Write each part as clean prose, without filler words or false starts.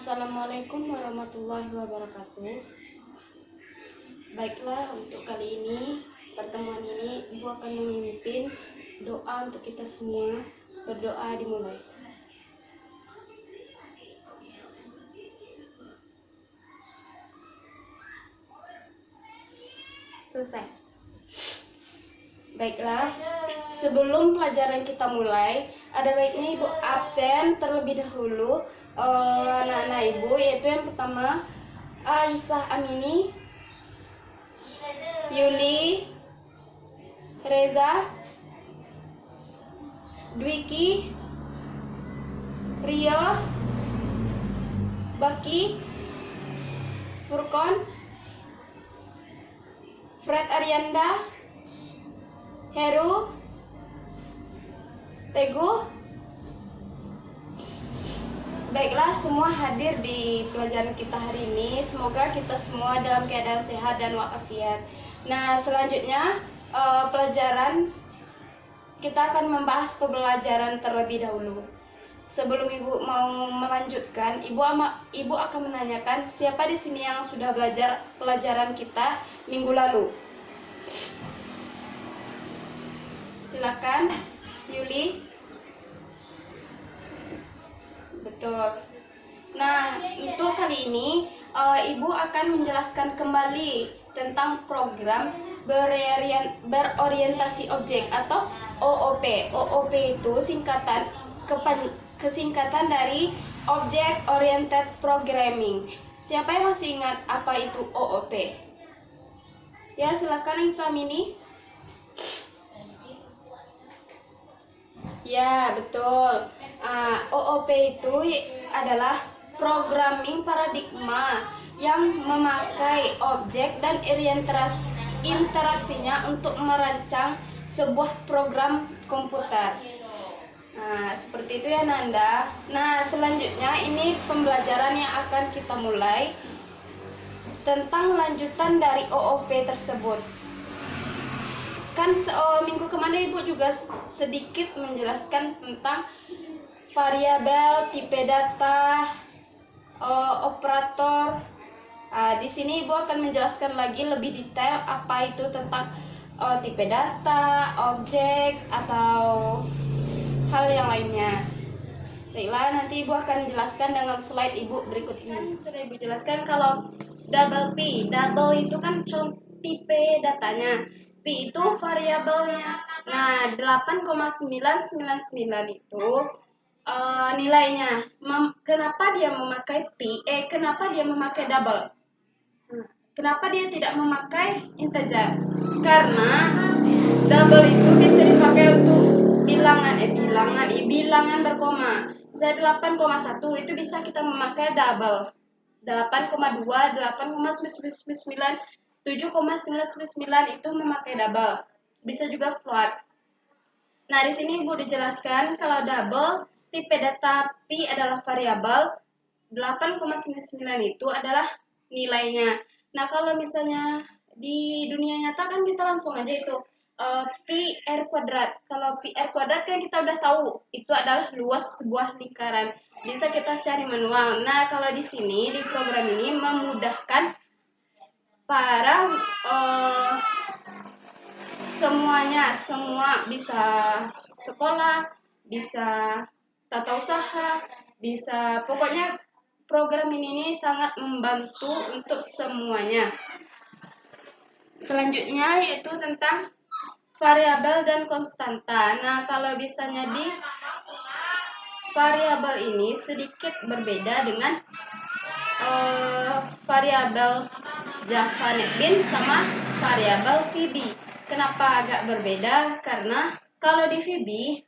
Assalamualaikum warahmatullahi wabarakatuh. Baiklah, untuk kali ini, pertemuan ini, Ibu akan memimpin doa untuk kita semua. Berdoa dimulai. Selesai. Baiklah, sebelum pelajaran kita mulai, ada baiknya Ibu absen terlebih dahulu anak-anak Ibu, yaitu yang pertama Aisyah Amini, Yuli, Reza, Dwiki, Rio, Baki, Furkon, Fred Arianda, Heru, Teguh. Baiklah, semua hadir di pelajaran kita hari ini. Semoga kita semua dalam keadaan sehat dan walafiat. Nah, selanjutnya pelajaran kita akan membahas pembelajaran terlebih dahulu. Sebelum Ibu mau melanjutkan, Ibu akan menanyakan siapa di sini yang sudah belajar pelajaran kita minggu lalu. Silakan, Yuli. Betul. Nah, untuk kali ini Ibu akan menjelaskan kembali tentang program berorientasi objek atau OOP. OOP itu kesingkatan dari Object Oriented Programming. Siapa yang masih ingat apa itu OOP? Ya, silakan Insamini. Ya, betul. OOP itu adalah programming paradigma yang memakai objek dan interaksinya untuk merancang sebuah program komputer. Nah, seperti itu ya Nanda. Nah, selanjutnya ini pembelajaran yang akan kita mulai tentang lanjutan dari OOP tersebut. Kan minggu kemarin Ibu juga sedikit menjelaskan tentang variabel, tipe data, operator. Di sini Ibu akan menjelaskan lagi lebih detail apa itu tentang tipe data, objek, atau hal yang lainnya. Baiklah, nanti Ibu akan menjelaskan dengan slide Ibu berikut ini. Sudah Ibu jelaskan kalau double P. Double itu kan tipe datanya. P itu variabelnya. Nah, 8,999 itu nilainya. Kenapa dia memakai P? Kenapa dia memakai double? Kenapa dia tidak memakai integer? Karena double itu bisa dipakai untuk bilangan berkoma. Misalnya 8,1 itu bisa kita memakai double. 8,2, 8,999, 7,999 itu memakai double. Bisa juga float. Nah, di sini Ibu dijelaskan kalau double tipe data P adalah variabel, 8,99 itu adalah nilainya. Nah, kalau misalnya di dunia nyata kan kita langsung aja itu Pi R kuadrat. Kalau Pi R kuadrat kan kita udah tahu itu adalah luas sebuah lingkaran. Bisa kita cari manual. Nah, kalau di sini di program ini memudahkan para semua bisa sekolah, bisa tata usaha, bisa pokoknya program ini sangat membantu untuk semuanya. Selanjutnya yaitu tentang variabel dan konstanta. Nah, kalau misalnya di variabel ini sedikit berbeda dengan variabel Java NetBeans sama variabel VB. Kenapa agak berbeda? Karena kalau di VB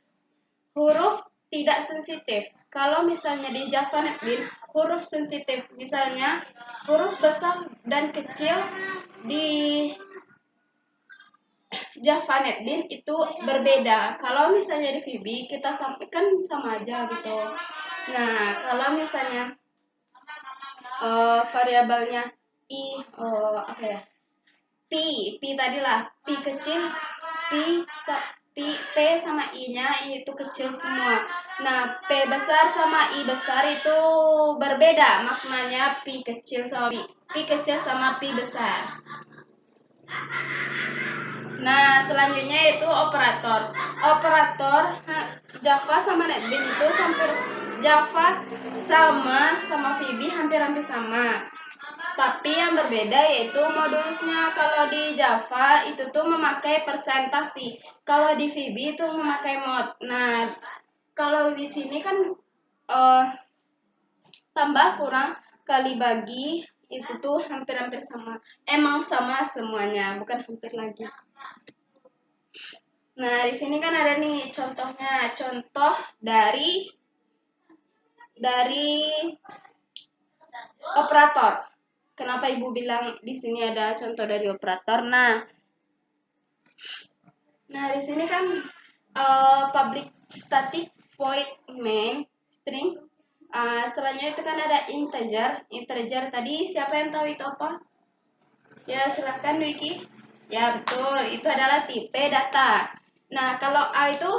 huruf tidak sensitif. Kalau misalnya di Java NetBeans huruf sensitif. Misalnya huruf besar dan kecil di Java NetBeans itu berbeda. Kalau misalnya di VB kita sampaikan sama aja gitu. Nah, kalau misalnya variabelnya P tadilah P kecil, P sama I-nya itu kecil semua. Nah, P besar sama I besar itu berbeda maknanya. P kecil sama P kecil sama P besar. Nah, selanjutnya itu operator. Operator Java sama NetBeans itu Java sama VB hampir-hampir sama. Tapi yang berbeda yaitu modulusnya. Kalau di Java itu tuh memakai presentasi, kalau di VB itu memakai mod. Nah, kalau di sini kan tambah kurang kali bagi itu tuh hampir-hampir sama. Emang sama semuanya, bukan hampir lagi. Nah, di sini kan ada nih contohnya, contoh dari operator. Kenapa Ibu bilang di sini ada contoh dari operator? Nah di sini kan public static void main string. Selanjutnya itu kan ada integer. Integer tadi siapa yang tahu itu apa? Ya, silakan Wiki. Ya, betul. Itu adalah tipe data. Nah, kalau A itu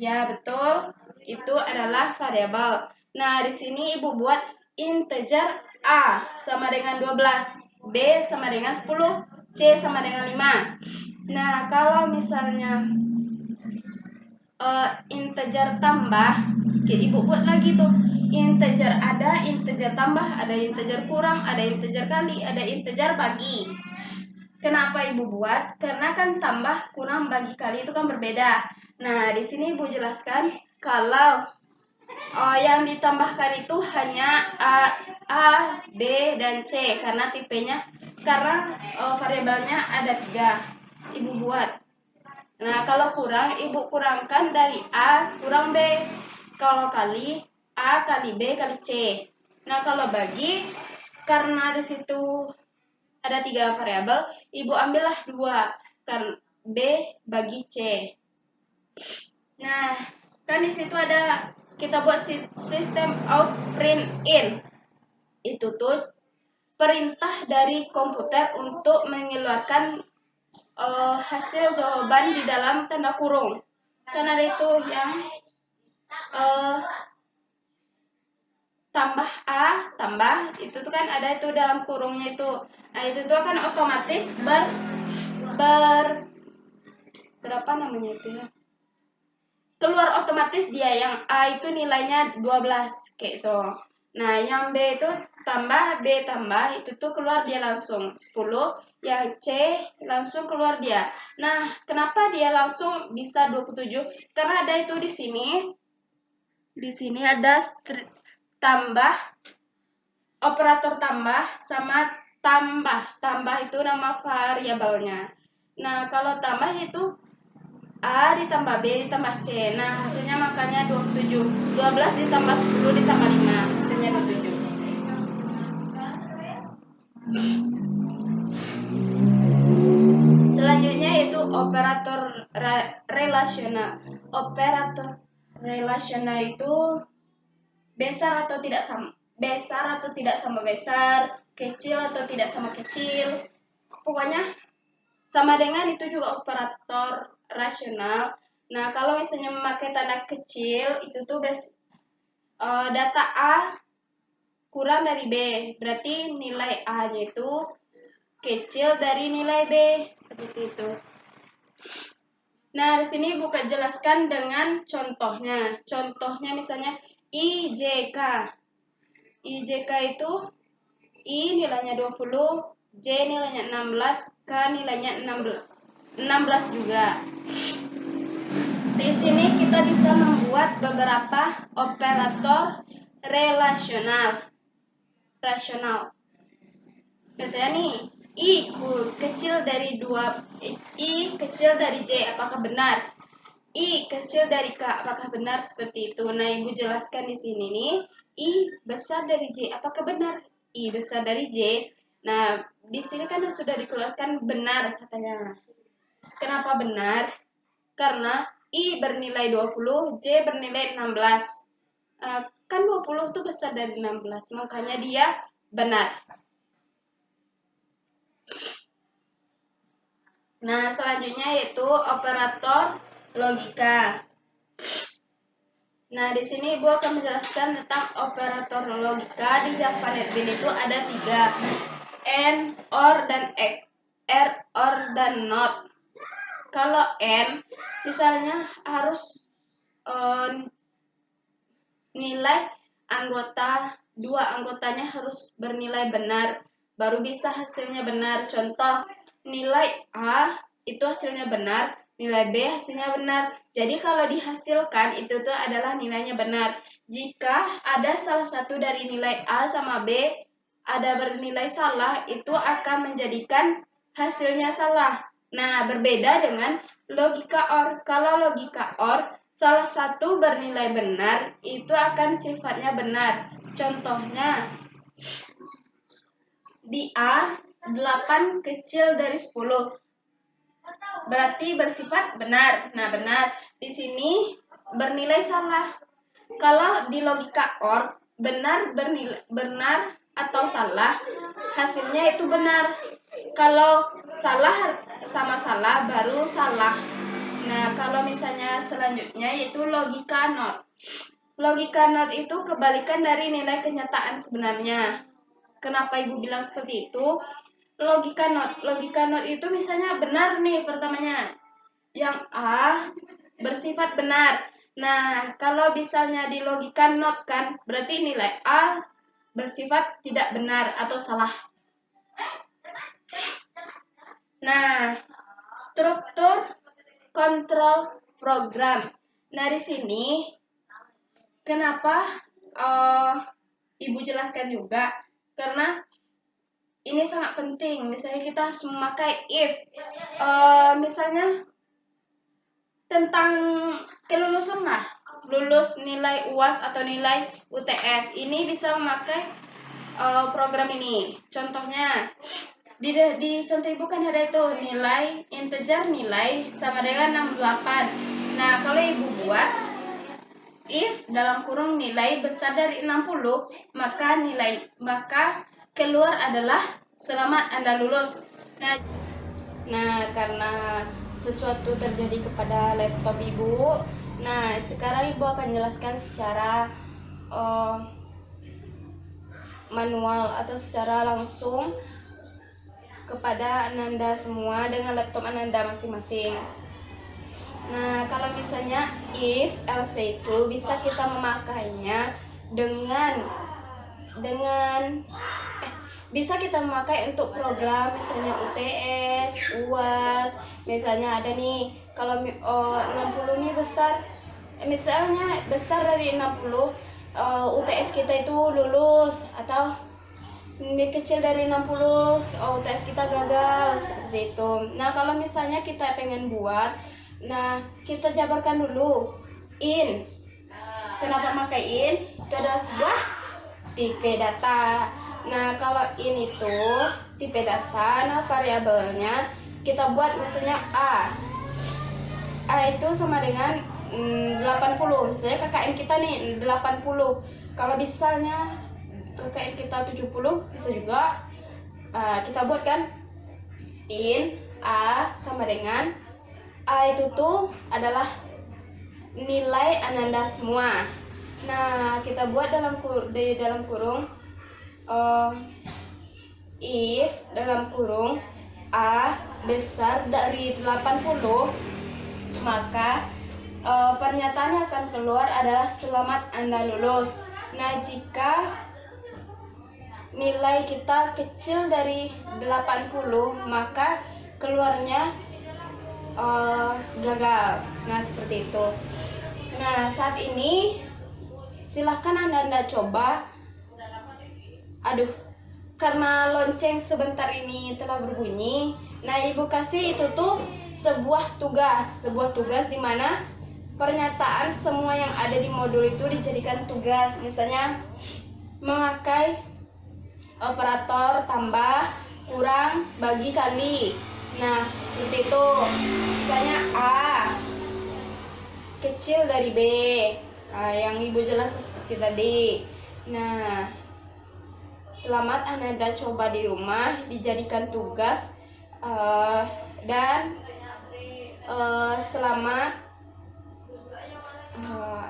ya, betul. Itu adalah variabel. Nah, di sini Ibu buat integer A sama dengan 12, B sama dengan 10, C sama dengan 5. Nah, kalau misalnya integer tambah, Ibu buat lagi tuh. Integer ada, integer tambah, ada integer kurang, ada integer kali, ada integer bagi. Kenapa Ibu buat? Karena kan tambah, kurang, bagi, kali itu kan berbeda. Nah, di sini Ibu jelaskan kalau yang ditambahkan itu hanya A, B, dan C karena tipenya, karena variabelnya ada 3. Ibu buat. Nah, kalau kurang, Ibu kurangkan dari A kurang B. Kalau kali, A kali B kali C. Nah, kalau bagi, karena di situ ada 3 variabel, Ibu ambillah 2, kan B bagi C. Nah, kan di situ ada kita buat sistem out print in. Itu tuh perintah dari komputer untuk mengeluarkan hasil jawaban di dalam tanda kurung. Kan ada itu yang tambah A, tambah, itu tuh kan ada itu dalam kurungnya itu. Nah, itu tuh akan otomatis berapa namanya itu ya? Keluar otomatis dia yang A itu nilainya 12 kayak itu. Nah, yang B itu tambah, B tambah, itu tuh keluar dia langsung 10, yang C langsung keluar dia. Nah, kenapa dia langsung bisa 27? Karena ada itu di sini. Di sini ada tambah, operator tambah sama tambah. Tambah itu nama variabelnya. Nah, kalau tambah itu A ditambah B ditambah C. Nah, hasilnya makanya 27. 12 ditambah 10 ditambah 5. Hasilnya 27. Selanjutnya itu operator relasional. Operator relasional itu besar atau tidak sama besar, kecil atau tidak sama kecil. Pokoknya sama dengan itu juga operator rasional. Nah, kalau misalnya memakai tanda kecil, itu tuh data A kurang dari B. Berarti nilai A-nya itu kecil dari nilai B. Seperti itu. Nah, di sini buka jelaskan dengan contohnya. Contohnya misalnya IJK. IJK itu I nilainya 20, J nilainya 16, K nilainya 16 juga. Di sini kita bisa membuat beberapa operator relasional. Biasanya nih, I kecil dari 2, I kecil dari J, apakah benar? I kecil dari K, apakah benar? Seperti itu. Nah, Ibu jelaskan di sini nih, I besar dari J, apakah benar? I besar dari J. Nah, di sini kan sudah dikeluarkan benar katanya. Kenapa benar? Karena I bernilai 20, J bernilai 16. Kan 20 itu besar dari 16, makanya dia benar. Nah, selanjutnya yaitu operator logika. Nah, di sini Ibu akan menjelaskan tentang operator logika. Di Java NetBeans itu ada 3, AND, OR, dan R, OR, dan NOT. Kalau AND, misalnya harus nilai anggota, 2 anggotanya harus bernilai benar, baru bisa hasilnya benar. Contoh, nilai A itu hasilnya benar, nilai B hasilnya benar. Jadi kalau dihasilkan itu tuh adalah nilainya benar. Jika ada salah satu dari nilai A sama B ada bernilai salah, itu akan menjadikan hasilnya salah. Nah, berbeda dengan logika OR. Kalau logika OR, salah satu bernilai benar, itu akan sifatnya benar. Contohnya, di A, 8 kecil dari 10. Berarti bersifat benar. Nah, benar. Di sini bernilai salah. Kalau di logika OR, benar atau salah, hasilnya itu benar. Kalau salah sama salah baru salah. Nah, kalau misalnya selanjutnya yaitu logika NOT. Logika NOT itu kebalikan dari nilai kenyataan sebenarnya. Kenapa Ibu bilang seperti itu? Logika NOT itu misalnya benar nih pertamanya. Yang A bersifat benar. Nah, kalau misalnya di logika NOT kan, berarti nilai A bersifat tidak benar atau salah. Nah, struktur kontrol program. Nah, di sini kenapa Ibu jelaskan juga? Karena ini sangat penting. Misalnya kita harus memakai if. Misalnya tentang kelulusan lah. Lulus nilai UAS atau nilai UTS. Ini bisa memakai program ini. Contohnya, di contoh Ibu kan ada itu nilai integer nilai sama dengan 68. Nah, kalau Ibu buat if dalam kurung nilai besar dari 60, maka keluar adalah selamat Anda lulus. Nah, karena sesuatu terjadi kepada laptop Ibu, nah sekarang Ibu akan jelaskan secara manual atau secara langsung kepada Ananda semua dengan laptop Ananda masing-masing. Nah, kalau misalnya if else itu bisa kita memakainya bisa kita memakai untuk program misalnya UTS, UAS. Misalnya ada nih kalau 60 nih besar, misalnya besar dari 60, UTS kita itu lulus, atau ini kecil dari 60, UTS kita gagal, seperti itu. Nah, kalau misalnya kita pengen buat, nah kita jabarkan dulu in. Kenapa pakai in? Itu adalah sebuah tipe data. Nah, kalau in itu tipe data, nah variabelnya kita buat misalnya A. A itu sama dengan 80. Misalnya KKM kita nih 80. Kalau misalnya KKM kita 70, bisa juga kita buat kan in A sama dengan A itu tuh adalah nilai Ananda semua. Nah, kita buat di dalam kurung if dalam kurung A besar dari 80, maka pernyataannya akan keluar adalah selamat Anda lulus. Nah, jika nilai kita kecil dari 80, maka keluarnya gagal. Nah, seperti itu. Nah, saat ini silahkan Anda coba. Aduh, karena lonceng sebentar ini telah berbunyi. Nah, Ibu kasih itu tuh sebuah tugas di mana pernyataan semua yang ada di modul itu dijadikan tugas. Misalnya memakai operator tambah, kurang, bagi, kali. Nah, seperti itu. Misalnya A kecil dari B. Nah, yang Ibu jelaskan seperti tadi. Nah, selamat Ananda coba di rumah, dijadikan tugas dan selamat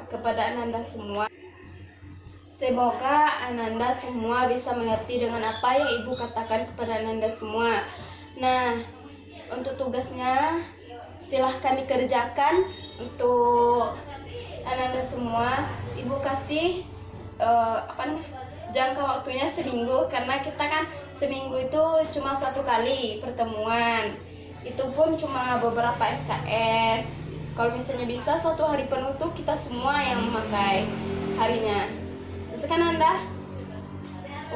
kepada Ananda semua. Semoga Ananda semua bisa mengerti dengan apa yang Ibu katakan kepada Ananda semua. Nah, untuk tugasnya silahkan dikerjakan untuk Ananda semua. Ibu kasih jangka waktunya seminggu, karena kita kan seminggu itu cuma 1 kali pertemuan, itu pun cuma beberapa SKS. Kalau misalnya bisa 1 hari penuh tuh kita semua yang memakai harinya. Bisa kan Anda?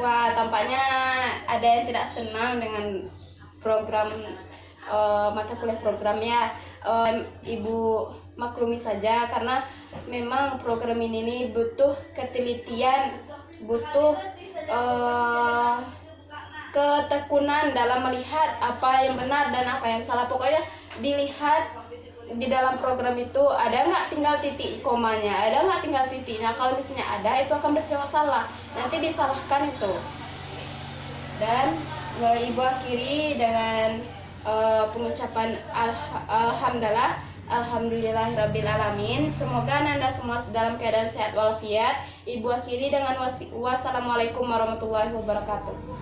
Wah, tampaknya ada yang tidak senang dengan program mata kuliah programnya. Ibu maklumi saja, karena memang program ini butuh ketelitian, butuh ketekunan dalam melihat apa yang benar dan apa yang salah. Pokoknya dilihat di dalam program itu ada nggak tinggal titik komanya, ada nggak tinggal titiknya. Kalau misalnya ada, itu akan bersalah, nanti disalahkan itu. Dan Ibu akhiri dengan pengucapan Alhamdulillahirrabbilalamin. Semoga Ananda semua dalam keadaan sehat walafiat. Ibu akhiri dengan wassalamualaikum warahmatullahi wabarakatuh.